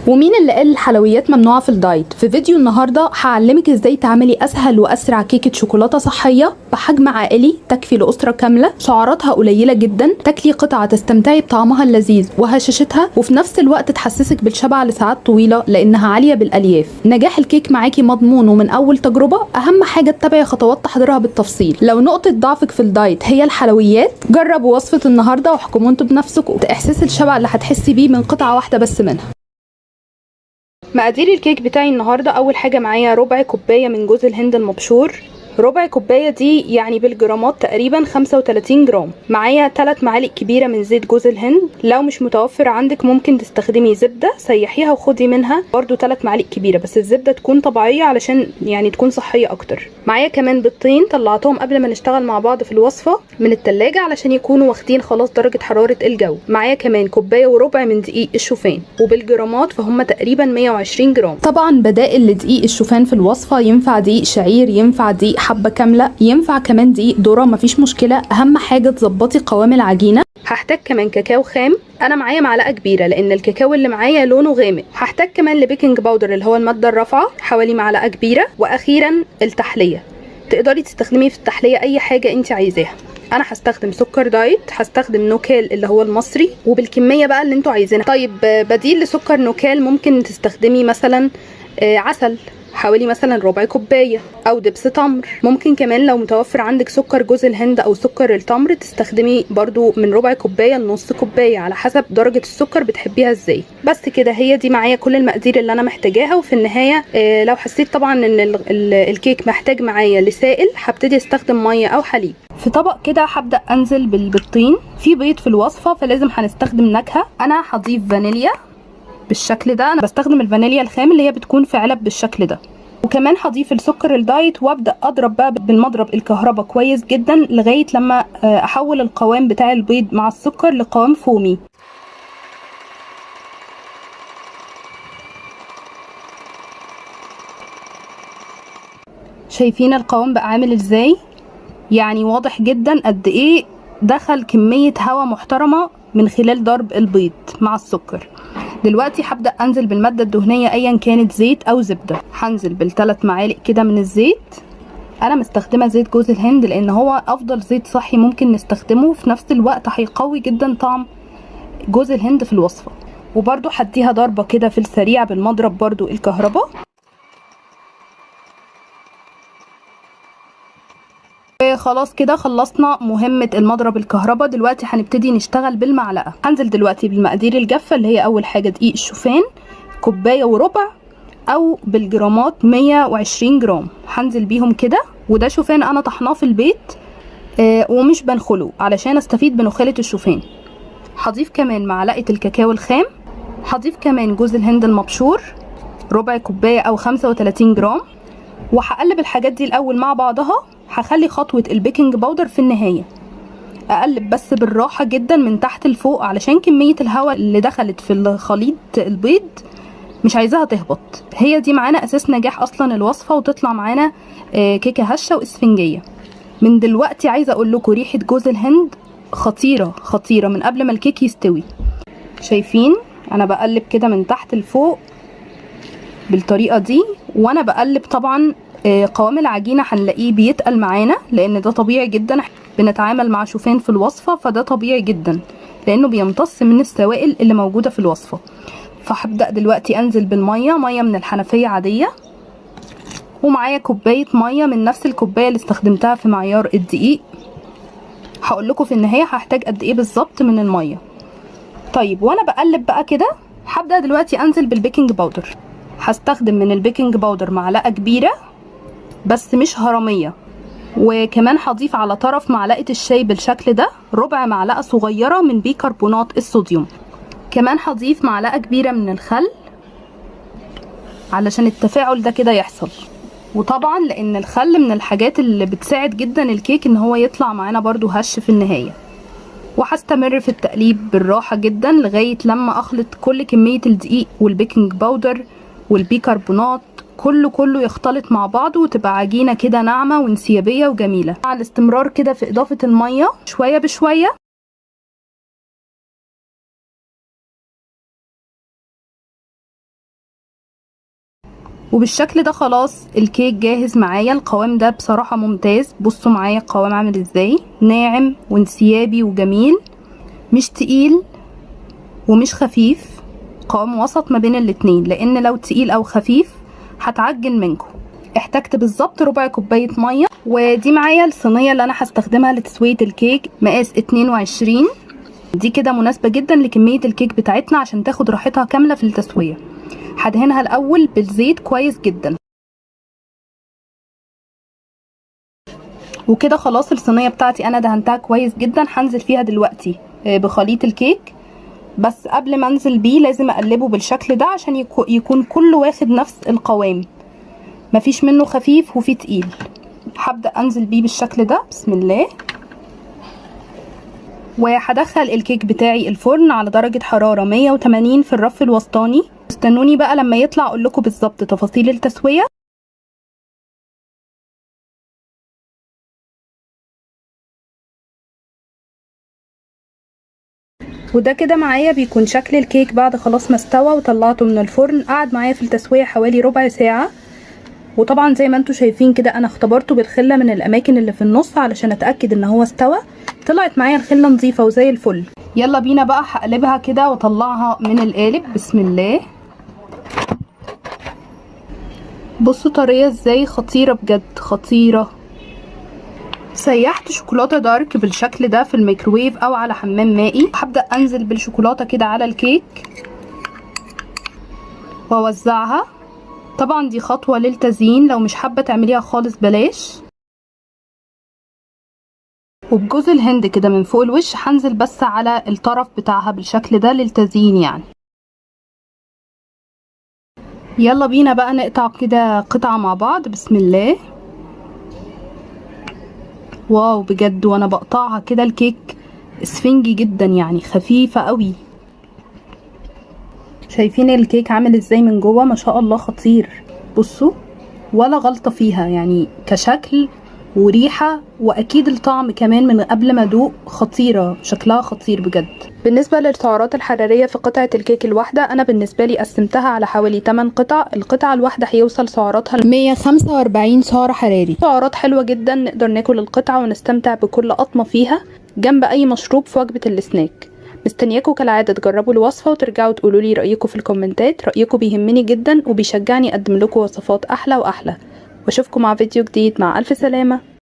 ومين اللي قال الحلويات ممنوعة في الدايت؟ في فيديو النهاردة هعلمك ازاي تعملي اسهل واسرع كيكة شوكولاتة صحية بحجم عائلي تكفي لأسرة كاملة، سعراتها قليلة جدا، تاكلي قطعة تستمتعي بطعمها اللذيذ وهشاشتها، وفي نفس الوقت تحسسك بالشبع لساعات طويلة لانها عالية بالالياف. نجاح الكيك معاكي مضمون ومن اول تجربة. اهم حاجة تتابعي خطوات تحضيرها بالتفصيل. لو نقطة ضعفك في الدايت هي الحلويات، جربوا وصفة النهاردة واحكموا انتوا بنفسكم احساس الشبع اللي هتحسي بيه من قطعة واحدة بس منها. مقادير الكيك بتاعي النهارده، اول حاجه معايا ربع كوبايه من جوز الهند المبشور. ربع كوبايه دي يعني بالجرامات تقريبا 35 جرام. معايا 3 معالق كبيره من زيت جوز الهند. لو مش متوفر عندك ممكن تستخدمي زبده، سيحيها وخدي منها برضو 3 معالق كبيره، بس الزبده تكون طبيعيه علشان يعني تكون صحيه اكتر. معايا كمان بيضتين طلعتهم قبل ما نشتغل مع بعض في الوصفه من التلاجة علشان يكونوا واخدين خلاص درجه حراره الجو. معايا كمان كوبايه وربع من دقيق الشوفان، وبالجرامات فهم تقريبا 120 جرام. طبعا بدائل لدقيق الشوفان في الوصفه، ينفع دقيق شعير، ينفع دقيق حبه كامله، ينفع كمان دقيق ذره، مفيش مشكله. اهم حاجه تظبطي قوام العجينه. هحتاج كمان كاكاو خام، انا معايا معلقه كبيره لان الكاكاو اللي معايا لونه غامق. هحتاج كمان لبيكنج باودر اللي هو الماده الرافعه حوالي معلقه كبيره. واخيرا التحليه، تقدري تستخدمي في التحليه اي حاجه انت عايزاها. انا هستخدم سكر دايت، هستخدم نوكال اللي هو المصري، وبالكميه بقى اللي انتوا عايزينها. طيب بديل لسكر نوكال ممكن تستخدمي مثلا عسل، حوالي مثلا ربع كوبايه، او دبس تمر. ممكن كمان لو متوفر عندك سكر جوز الهند او سكر التمر تستخدمي برضو من ربع كوبايه لنص كوبايه على حسب درجه السكر بتحبيها ازاي. بس كده، هي دي معايا كل المقادير اللي انا محتاجاها. وفي النهايه لو حسيت طبعا ان الكيك محتاج معايا لسائل هبتدي استخدم ميه او حليب. في طبق كده هبدا انزل بالبيضتين. في بيض في الوصفه فلازم هنستخدم نكهه. انا هضيف فانيليا بالشكل ده، انا بستخدم الفانيليا الخام اللي هي بتكون في علب بالشكل ده. وكمان هضيف السكر الدايت وابدا اضرب بقى بالمضرب الكهرباء كويس جدا لغايه لما احول القوام بتاع البيض مع السكر لقوام فومي. شايفين القوام بقى عامل ازاي؟ يعني واضح جدا قد ايه دخل كميه هواء محترمه من خلال ضرب البيض مع السكر. دلوقتي هبدأ انزل بالمادة الدهنية ايا كانت زيت او زبدة. هنزل بالثلاث معالق كده من الزيت. انا مستخدمة زيت جوز الهند لان هو افضل زيت صحي ممكن نستخدمه، في نفس الوقت هيقوي جدا طعم جوز الهند في الوصفة. وبرده هديها ضربة كده في السريع بالمضرب برده الكهرباء. خلاص كده خلصنا مهمة المضرب الكهرباء. دلوقتي هنبتدي نشتغل بالمعلقة. هنزل دلوقتي بالمقادير الجافة اللي هي اول حاجة دقيق الشوفان كوباية وربع، او بالجرامات 120 جرام. هنزل بيهم كده، وده شوفان انا طحناه في البيت ومش بنخله علشان استفيد بنخالة الشوفان. هضيف كمان معلقة الكاكاو الخام. هضيف كمان جوز الهند المبشور ربع كوباية او 35 جرام. وهقلب الحاجات دي الاول مع بعضها. هخلي خطوة البيكنج باودر في النهاية. اقلب بس بالراحة جدا من تحت لفوق علشان كمية الهواء اللي دخلت في الخليط البيض مش عايزاها تهبط. هي دي معانا اساس نجاح اصلا الوصفة، وتطلع معانا كيكة هشة واسفنجية. من دلوقتي عايزة اقول لكم ريحة جوز الهند خطيرة خطيرة من قبل ما الكيك يستوي. شايفين انا بقلب كده من تحت لفوق بالطريقة دي. وانا بقلب طبعا قوام العجينة هنلاقيه بيتقل معانا لان ده طبيعي جدا، بنتعامل مع شوفان في الوصفة فده طبيعي جدا لانه بيمتص من السوائل اللي موجودة في الوصفة. فهبدأ دلوقتي انزل بالمية، مية من الحنفية عادية، ومعايا كوباية مية من نفس الكوباية اللي استخدمتها في معيار الدقيق. هقول لكم في النهاية هحتاج قد ايه بالظبط من المية. طيب وانا بقلب بقى كده هبدأ دلوقتي انزل بالبيكنج باودر. هستخدم من البيكنج باودر معلقة كبيرة بس مش هرمية. وكمان هضيف على طرف معلقة الشاي بالشكل ده ربع معلقة صغيرة من بيكربونات الصوديوم. كمان هضيف معلقة كبيرة من الخل علشان التفاعل ده كده يحصل. وطبعا لان الخل من الحاجات اللي بتساعد جدا الكيك ان هو يطلع معانا برضو هش في النهاية. وهستمر في التقليب بالراحة جدا لغاية لما اخلط كل كمية الدقيق والبيكنج باودر والبيكربونات كله يختلط مع بعضه وتبقى عجينة كده ناعمة وانسيابية وجميلة. مع الاستمرار كده في اضافة المية شوية بشوية وبالشكل ده خلاص الكيك جاهز معايا. القوام ده بصراحة ممتاز، بصوا معايا القوام عامل ازاي، ناعم وانسيابي وجميل، مش تقيل ومش خفيف، قوام وسط ما بين الاتنين، لان لو تقيل او خفيف هتعجن منكم. احتجت بالظبط ربع كوباية مية. ودي معايا الصينية اللي انا هستخدمها لتسوية الكيك، مقاس 22. دي كده مناسبة جدا لكمية الكيك بتاعتنا عشان تاخد راحتها كاملة في التسوية. هدهنها الاول بالزيت كويس جدا. وكده خلاص الصينية بتاعتي انا دهنتها كويس جدا. هنزل فيها دلوقتي بخليط الكيك، بس قبل ما انزل بيه لازم اقلبه بالشكل ده عشان يكون كله واخد نفس القوام، مفيش منه خفيف وفيه تقيل. هبدأ انزل بيه بالشكل ده، بسم الله. وهدخل الكيك بتاعي الفرن على درجة حرارة 180 في الرف الوسطاني. استنوني بقى لما يطلع اقول لكم بالظبط تفاصيل التسوية. وده كده معايا بيكون شكل الكيك بعد خلاص ما استوى وطلعته من الفرن. قعد معايا في التسوية حوالي ربع ساعة. وطبعا زي ما انتم شايفين كده انا اختبرته بالخلة من الاماكن اللي في النص علشان اتأكد ان هو استوى. طلعت معايا الخلة نظيفة وزي الفل. يلا بينا بقى هقلبها كده واطلعها من القالب، بسم الله. بصوا طرية ازاي، خطيرة بجد خطيرة. سيحت شوكولاتة دارك بالشكل ده في الميكروويف او على حمام مائي. هبدأ انزل بالشوكولاتة كده على الكيك واوزعها. طبعا دي خطوة للتزيين، لو مش حابة تعمليها خالص بلاش. وبجوز الهند كده من فوق الوش هنزل بس على الطرف بتاعها بالشكل ده للتزيين يعني. يلا بينا بقى نقطع كده قطعة مع بعض، بسم الله. واو بجد وانا بقطعها كده الكيك اسفنجي جدا يعني، خفيفة قوي. شايفين الكيك عامل ازاي من جوه، ما شاء الله خطير. بصوا ولا غلطة فيها يعني، كشكل وريحة واكيد الطعم كمان من قبل ما ادوق خطيرة، شكلها خطير بجد. بالنسبة للسعرات الحرارية في قطعة الكيك الواحدة، انا بالنسبة لي قسمتها على حوالي 8 قطع. القطعة الواحدة هيوصل سعراتها 145 سعر حراري. سعرات حلوة جدا، نقدر ناكل القطعة ونستمتع بكل قطمة فيها جنب اي مشروب في وجبة السناك. مستنياكم كالعادة تجربوا الوصفة وترجعوا تقولوا لي رأيكم في الكومنتات. رأيكم بيهمني جدا وبيشجعني اقدم لكم وصفات احلى واحلى. واشوفكم مع فيديو جديد، مع الف سلامة.